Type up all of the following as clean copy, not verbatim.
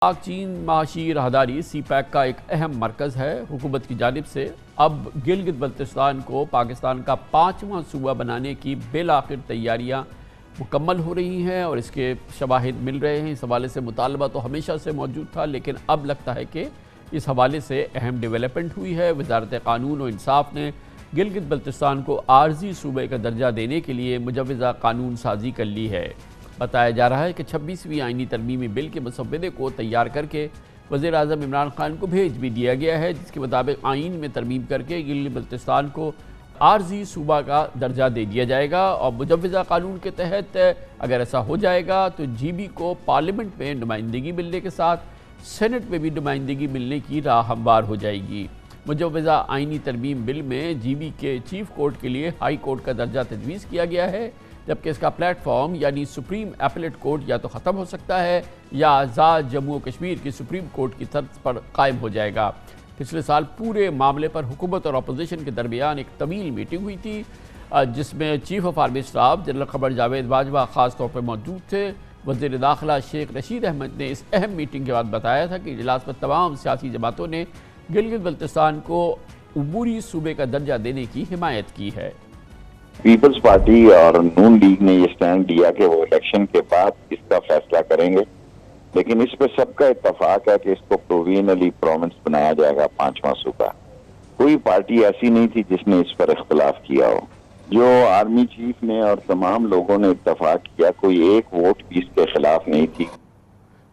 پاک چین معاشی راہداری سی پیک کا ایک اہم مرکز ہے۔ حکومت کی جانب سے اب گلگت بلتستان کو پاکستان کا 5واں صوبہ بنانے کی بالآخر تیاریاں مکمل ہو رہی ہیں اور اس کے شواہد مل رہے ہیں۔ اس حوالے سے مطالبہ تو ہمیشہ سے موجود تھا، لیکن اب لگتا ہے کہ اس حوالے سے اہم ڈیولپمنٹ ہوئی ہے۔ وزارت قانون و انصاف نے گلگت بلتستان کو عارضی صوبے کا درجہ دینے کے لیے مجوزہ قانون سازی کر لی ہے۔ بتایا جا رہا ہے کہ 26ویں آئینی ترمیمی بل کے مسودے کو تیار کر کے وزیر اعظم عمران خان کو بھیج بھی دیا گیا ہے، جس کے مطابق آئین میں ترمیم کر کے گلگت بلتستان کو عارضی صوبہ کا درجہ دے دیا جائے گا اور مجوزہ قانون کے تحت اگر ایسا ہو جائے گا تو جی بی کو پارلیمنٹ میں نمائندگی ملنے کے ساتھ سینٹ میں بھی نمائندگی ملنے کی راہ ہموار ہو جائے گی۔ مجوزہ آئینی ترمیم بل میں جی بی کے چیف کورٹ کے لیے ہائی کورٹ کا درجہ تجویز کیا گیا ہے، جبکہ اس کا پلیٹ فارم یعنی سپریم ایپلیٹ کورٹ یا تو ختم ہو سکتا ہے یا آزاد جموں و کشمیر کی سپریم کورٹ کی طرز پر قائم ہو جائے گا۔ پچھلے سال پورے معاملے پر حکومت اور اپوزیشن کے درمیان ایک طویل میٹنگ ہوئی تھی، جس میں chief of army staff general Qamar Javed Bajwa خاص طور پر موجود تھے۔ وزیر داخلہ شیخ رشید احمد نے اس اہم میٹنگ کے بعد بتایا تھا کہ اجلاس میں تمام سیاسی جماعتوں نے گلگت بلتستان کو عبوری صوبے کا درجہ دینے کی حمایت کی ہے۔ پیپلز پارٹی اور نون لیگ نے یہ سٹینڈ لیا کہ وہ الیکشن کے بعد اس کا فیصلہ کریں گے، لیکن اس پہ سب کا اتفاق ہے کہ اس کو پرووینلی پروونس بنایا جائے گا 5واں صوبہ۔ کوئی پارٹی ایسی نہیں تھی جس نے اس پر اختلاف کیا ہو۔ جو آرمی چیف نے اور تمام لوگوں نے اتفاق کیا، کوئی ایک ووٹ بھی اس کے خلاف نہیں تھی۔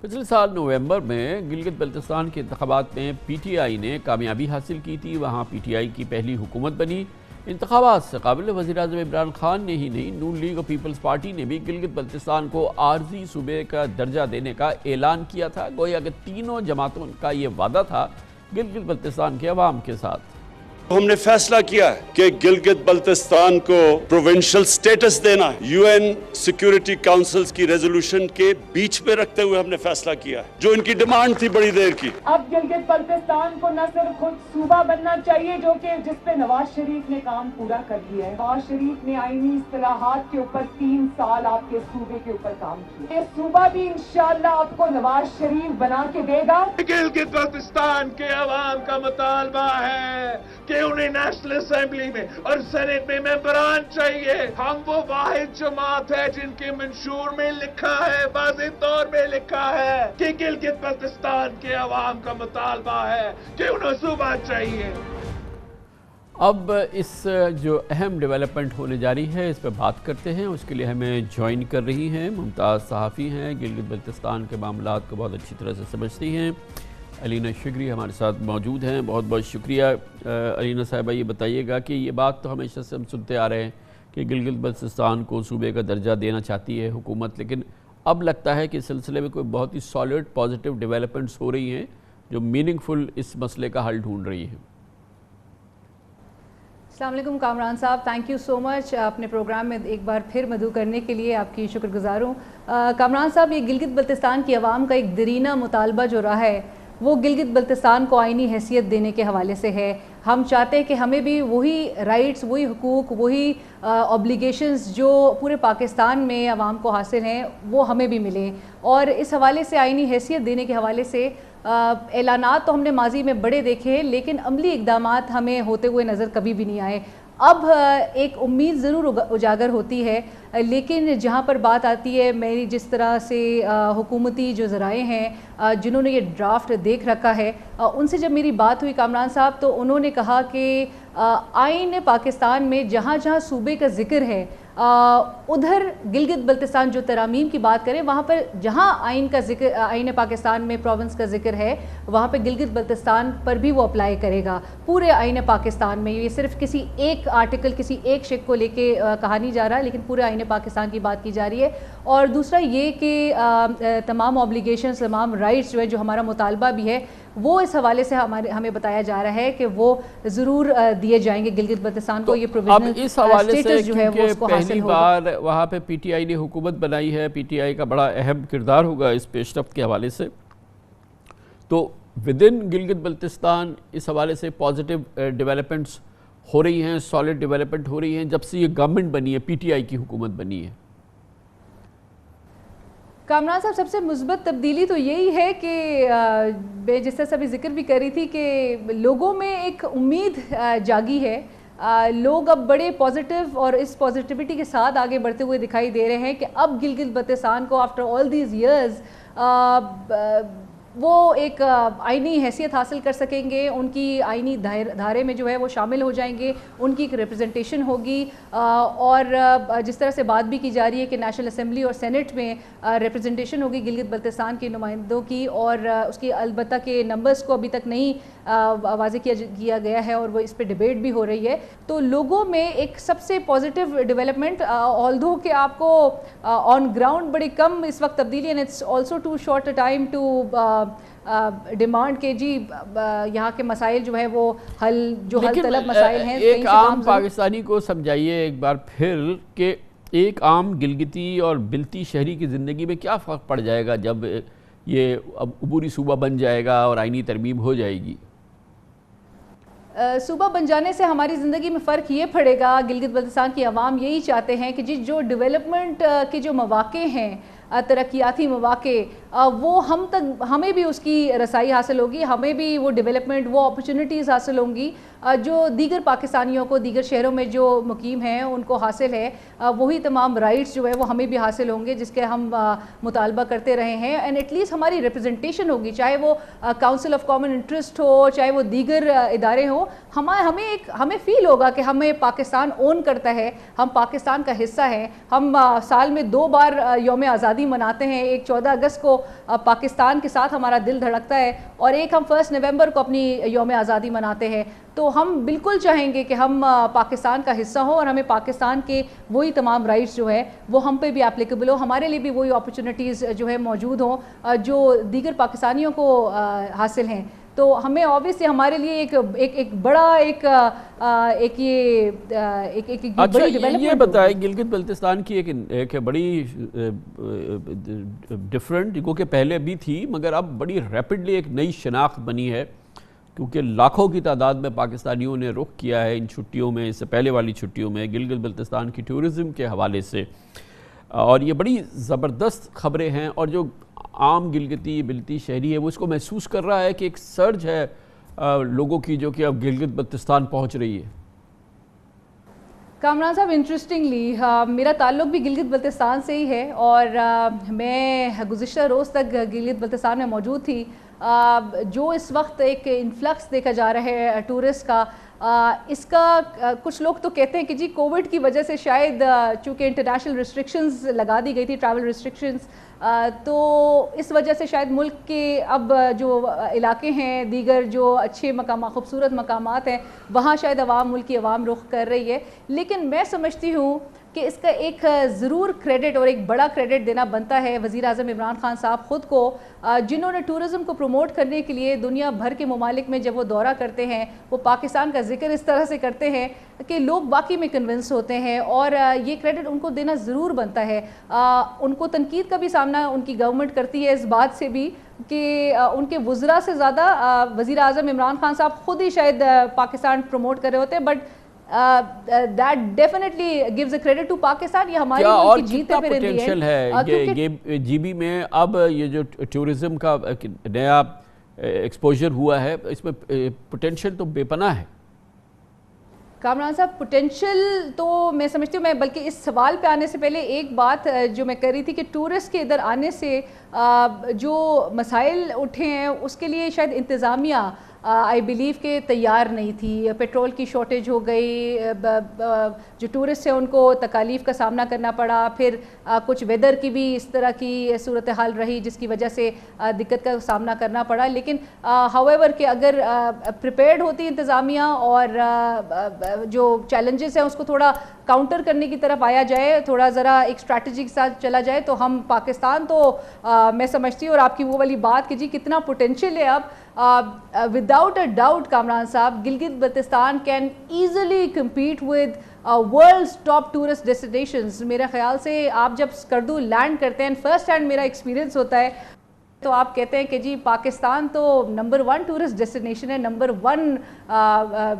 پچھلے سال نومبر میں گلگت بلتستان کے انتخابات میں پی ٹی آئی نے کامیابی حاصل کی تھی، وہاں پی ٹی آئی کی پہلی حکومت بنی۔ انتخابات سے قبل وزیر اعظم عمران خان نے ہی نہیں، نون لیگ اور پیپلز پارٹی نے بھی گلگت بلتستان کو عارضی صوبے کا درجہ دینے کا اعلان کیا تھا، گویا کہ تینوں جماعتوں کا یہ وعدہ تھا گلگت بلتستان کے عوام کے ساتھ۔ ہم نے فیصلہ کیا ہے کہ گلگت بلتستان کو پروونشل سٹیٹس دینا ہے۔ یو این سیکیورٹی کاؤنسلز کی ریزولوشن کے بیچ پہ رکھتے ہوئے ہم نے فیصلہ کیا ہے، جو ان کی ڈیمانڈ تھی بڑی دیر کی۔ اب گلگت بلتستان کو نہ صرف خود صوبہ بننا چاہیے، جو کہ جس پہ نواز شریف نے کام پورا کر دیا ہے۔ نواز شریف نے آئینی اصطلاحات کے اوپر 3 سال آپ کے صوبے کے اوپر کام کیا۔ یہ صوبہ بھی انشاءاللہ آپ کو نواز شریف بنا کے دے گا۔ گلگت بلتستان کے عوام کا مطالبہ ہے کہ انہیں نیشنل اسمبلی میں اور سینٹ میں ممبران چاہیے۔ ہم وہ واحد جماعت ہے جن کے منشور میں لکھا ہے، واضح طور میں لکھا ہے کہ گلگت بلتستان کے عوام کا مطالبہ ہے کہ انہیں صوبہ چاہیے۔ اب اس جو اہم ڈیولپمنٹ ہونے جا رہی ہے اس پہ بات کرتے ہیں۔ اس کے لیے ہمیں جوائن کر رہی ہیں ممتاز صحافی ہیں، گلگت بلتستان کے معاملات کو بہت اچھی طرح سے سمجھتی ہیں، علینا شگری ہمارے ساتھ موجود ہیں۔ بہت بہت شکریہ علینا صاحبہ۔ یہ بتائیے گا کہ یہ بات تو ہمیشہ سے ہم سنتے آ رہے ہیں کہ گلگت بلتستان کو صوبے کا درجہ دینا چاہتی ہے حکومت، لیکن اب لگتا ہے کہ اس سلسلے میں کوئی بہت ہی سالڈ پازیٹیو ڈیولپمنٹس ہو رہی ہیں جو میننگ فل اس مسئلے کا حل ڈھونڈ رہی ہیں۔ السلام علیکم کامران صاحب، تھینک یو سو مچ اپنے پروگرام میں ایک بار پھر مدعو کرنے کے لیے آپ کی شکر گزار ہوں۔ کامران صاحب، یہ گلگت بلتستان کی عوام کا ایک دیرینہ مطالبہ جو رہا ہے وہ گلگت بلتستان کو آئینی حیثیت دینے کے حوالے سے ہے۔ ہم چاہتے ہیں کہ ہمیں بھی وہی رائٹس، وہی حقوق، وہی اوبلیگیشنز جو پورے پاکستان میں عوام کو حاصل ہیں وہ ہمیں بھی ملیں، اور اس حوالے سے آئینی حیثیت دینے کے حوالے سے اعلانات تو ہم نے ماضی میں بڑے دیکھے ہیں، لیکن عملی اقدامات ہمیں ہوتے ہوئے نظر کبھی بھی نہیں آئے۔ اب ایک امید ضرور اجاگر ہوتی ہے، لیکن جہاں پر بات آتی ہے، میری جس طرح سے حکومتی جو ذرائع ہیں جنہوں نے یہ ڈرافٹ دیکھ رکھا ہے، ان سے جب میری بات ہوئی کامران صاحب تو انہوں نے کہا کہ آئین پاکستان میں جہاں جہاں صوبے کا ذکر ہے ادھر گلگت بلتستان جو ترامیم کی بات کریں، وہاں پر جہاں آئین کا ذکر، آئین پاکستان میں پروونس کا ذکر ہے، وہاں پہ گلگت بلتستان پر بھی وہ اپلائی کرے گا پورے آئین پاکستان میں۔ یہ صرف کسی ایک آرٹیکل، کسی ایک شق کو لے کے کہا نہیں جا رہا، لیکن پورے آئین پاکستان کی بات کی جا رہی ہے۔ اور دوسرا یہ کہ تمام اوبلیگیشنز، تمام رائٹس جو ہے، جو ہمارا مطالبہ بھی ہے، وہ اس حوالے سے ہمیں بتایا جا رہا ہے کہ وہ ضرور دیے جائیں گے گلگت بلتستان کو۔ یہ پروویژنل اسٹیٹس جو ہے وہ اس کو حاصل ہوگا۔ بار وہاں پہ پی ٹی آئی نے حکومت بنائی ہے، پی ٹی آئی کا بڑا اہم کردار ہوگا اس پیش رفت کے حوالے سے، تو ودن گلگت بلتستان اس حوالے سے پازیٹیو ڈیولپمنٹس ہو رہی ہیں، سالڈ ڈیولپمنٹ ہو رہی ہیں جب سے یہ گورنمنٹ بنی ہے، پی ٹی آئی کی حکومت بنی ہے۔ کامران صاحب سب سے مثبت تبدیلی تو یہی ہے کہ میں جس طرح سے ابھی ذکر بھی کر رہی تھی کہ لوگوں میں ایک امید جاگی ہے. لوگ اب بڑے پازیٹیو اور اس پازیٹیوٹی کے ساتھ آگے بڑھتے ہوئے دکھائی دے رہے ہیں کہ اب گلگت بلتستان کو آفٹر آل دیز ایئرز وہ ایک آئینی حیثیت حاصل کر سکیں گے. ان کی آئینی دھارے میں جو ہے وہ شامل ہو جائیں گے, ان کی ایک ریپرزنٹیشن ہوگی. اور جس طرح سے بات بھی کی جا رہی ہے کہ نیشنل اسمبلی اور سینٹ میں ریپرزنٹیشن ہوگی گلگت بلتستان کے نمائندوں کی, اور اس کی البتہ کہ نمبرز کو ابھی تک نہیں واضح کیا گیا ہے اور وہ اس پہ ڈیبیٹ بھی ہو رہی ہے. تو لوگوں میں ایک سب سے پازیٹیو ڈیولپمنٹ, آلدھو کہ آپ کو آن گراؤنڈ بڑی کم اس وقت تبدیلی, and it's also too short a time to demand کہ جی یہاں کے مسائل جو ہے وہ حل طلب مسائل ہیں. ایک عام پاکستانی کو سمجھائیے ایک بار پھر کہ ایک عام گلگتی اور بلتی شہری کی زندگی میں کیا فرق پڑ جائے گا جب یہ عبوری صوبہ بن جائے گا اور آئینی ترمیم ہو جائے گی؟ صوبہ بن جانے سے ہماری زندگی میں فرق یہ پڑے گا, گلگت بلتستان کی عوام یہی چاہتے ہیں کہ جی جو ڈیولپمنٹ کے جو مواقع ہیں, ترقیاتی مواقع, وہ ہمیں بھی اس کی رسائی حاصل ہوگی, ہمیں بھی وہ ڈیولپمنٹ, وہ اپرچونٹیز حاصل ہوں گی جو دیگر پاکستانیوں کو دیگر شہروں میں جو مقیم ہیں ان کو حاصل ہے. وہی تمام رائٹس جو ہے وہ ہمیں بھی حاصل ہوں گے جس کے ہم مطالبہ کرتے رہے ہیں. اینڈ ایٹ لیسٹ ہماری ریپرزنٹیشن ہوگی, چاہے وہ کاؤنسل آف کامن انٹرسٹ ہو, چاہے وہ دیگر ادارے ہوں. ہمیں فیل ہوگا کہ ہمیں پاکستان اون کرتا ہے, ہم پاکستان کا حصہ ہیں. ہم سال میں 2 بار یوم آزادی مناتے ہیں, ایک 14 اگست کو پاکستان کے ساتھ ہمارا دل دھڑکتا ہے, اور ایک ہم 1 نومبر کو اپنی یوم آزادی مناتے ہیں. تو ہم بالکل چاہیں گے کہ ہم پاکستان کا حصہ ہوں اور ہمیں پاکستان کے وہی تمام رائٹس جو ہے وہ ہم پہ بھی اپلیکیبل ہو, ہمارے لیے بھی وہی اپرچونٹیز جو ہے موجود ہوں جو دیگر پاکستانیوں کو حاصل ہیں. تو ہمیں اوبیسلی ہمارے لیے ایک بڑا ایک بڑی ڈیولپمنٹ. یہ بتائیں گلگت بلتستان کی ایک بڑی ڈفرنٹ, کو کہ پہلے بھی تھی مگر اب بڑی ریپڈلی ایک نئی شناخت بنی ہے, کیونکہ لاکھوں کی تعداد میں پاکستانیوں نے رخ کیا ہے ان چھٹیوں میں, اس سے پہلے والی چھٹیوں میں, گلگت بلتستان کی ٹورزم کے حوالے سے. اور یہ بڑی زبردست خبریں ہیں, اور جو عام گلگتی بلتی شہری ہے وہ اس کو محسوس کر رہا ہے کہ ایک سرج ہے لوگوں کی جو کہ اب گلگت بلتستان پہنچ رہی ہے. کامران صاحب انٹرسٹنگلی میرا تعلق بھی گلگت بلتستان سے ہی ہے, اور میں گزشتہ روز تک گلگت بلتستان میں موجود تھی. جو اس وقت ایک انفلکس دیکھا جا رہا ہے ٹورسٹ کا, اس کا کچھ لوگ تو کہتے ہیں کہ جی کووڈ کی وجہ سے شاید, چونکہ انٹرنیشنل ریسٹرکشنز لگا دی گئی تھی, ٹریول ریسٹرکشنز, تو اس وجہ سے شاید ملک کے اب جو علاقے ہیں, دیگر جو اچھے مقامات, خوبصورت مقامات ہیں, وہاں شاید ملک کی عوام رخ کر رہی ہے. لیکن میں سمجھتی ہوں کہ اس کا ایک ضرور کریڈٹ اور ایک بڑا کریڈٹ دینا بنتا ہے وزیر اعظم عمران خان صاحب خود کو, جنہوں نے ٹورزم کو پروموٹ کرنے کے لیے دنیا بھر کے ممالک میں جب وہ دورہ کرتے ہیں وہ پاکستان کا ذکر اس طرح سے کرتے ہیں کہ لوگ واقعی میں کنونس ہوتے ہیں, اور یہ کریڈٹ ان کو دینا ضرور بنتا ہے. ان کو تنقید کا بھی سامنا ان کی گورنمنٹ کرتی ہے اس بات سے بھی کہ ان کے وزراء سے زیادہ وزیر اعظم عمران خان صاحب خود ہی شاید پاکستان پروموٹ کر رہے ہوتے ہیں. But that definitely gives a credit to Pakistan. یہ ہماری ملک کی جیت پہ رہتی ہے. جی بی میں اب یہ جو ٹورزم کا نیا ایکسپوجر ہوا ہے, اس میں پوٹینشل تو بے پناہ ہے. کامران صاحب پوٹینشل تو میں سمجھتی ہوں, میں بلکہ اس سوال پہ آنے سے پہلے ایک بات جو میں کر رہی تھی کہ ٹورسٹ کے ادھر آنے سے جو مسائل اٹھے ہیں اس کے لیے شاید انتظامیہ آئی بلیو کہ تیار نہیں تھی. پیٹرول کی شارٹیج ہو گئی, جو ٹورسٹ ہیں ان کو تکالیف کا سامنا کرنا پڑا, پھر کچھ ویدر کی بھی اس طرح کی صورتحال رہی جس کی وجہ سے دقت کا سامنا کرنا پڑا. لیکن ہاؤیور کہ اگر پریپیئرڈ ہوتی انتظامیہ اور جو چیلنجز ہیں اس کو تھوڑا کاؤنٹر کرنے کی طرف آیا جائے, تھوڑا ذرا ایک اسٹریٹجی کے ساتھ چلا جائے, تو ہم پاکستان تو میں سمجھتی ہوں, اور آپ کی وہ والی بات کہ جی کتنا پوٹینشیل ہے اب, without a doubt کامران صاحب Gilgit Baltistan can easily compete with world's top tourist destinations. میرے خیال سے آپ جب اسکردو لینڈ کرتے ہیں, فرسٹ ہینڈ میرا ایکسپیرینس ہوتا ہے, تو آپ کہتے ہیں کہ جی پاکستان تو نمبر 1 ٹورسٹ ڈیسٹینیشن ہے, نمبر 1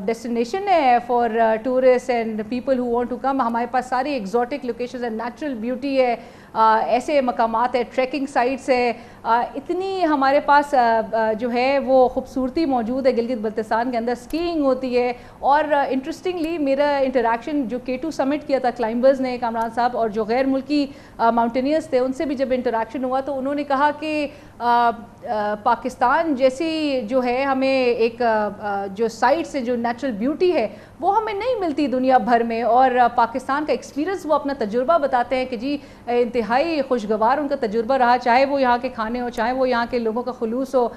ڈیسٹینیشن ہے for tourist and people who want to come. ہمارے پاس ساری ایگزوٹک لوکیشنز ہیں, نیچرل بیوٹی ہے, ایسے مقامات ہے، ٹریکنگ سائٹس ہے، اتنی ہمارے پاس جو ہے وہ خوبصورتی موجود ہے گلگت بلتستان کے اندر، اسکیئنگ ہوتی ہے. اور انٹرسٹنگلی میرا انٹریکشن جو K2 سمٹ کیا تھا کلائمبرز نے کامران صاحب، اور جو غیر ملکی ماؤنٹینئرز تھے ان سے بھی جب انٹریکشن ہوا تو انہوں نے کہا کہ پاکستان جیسی جو ہے ہمیں ایک جو سائٹس ہے، جو نیچرل بیوٹی ہے وہ ہمیں نہیں ملتی دنیا بھر میں. اور پاکستان کا ایکسپیرینس وہ اپنا تجربہ بتاتے ہیں کہ جی انتہائی خوشگوار ان کا تجربہ رہا، چاہے وہ یہاں کے کھانے ہو، چاہے وہ یہاں کے لوگوں کا خلوص ہو،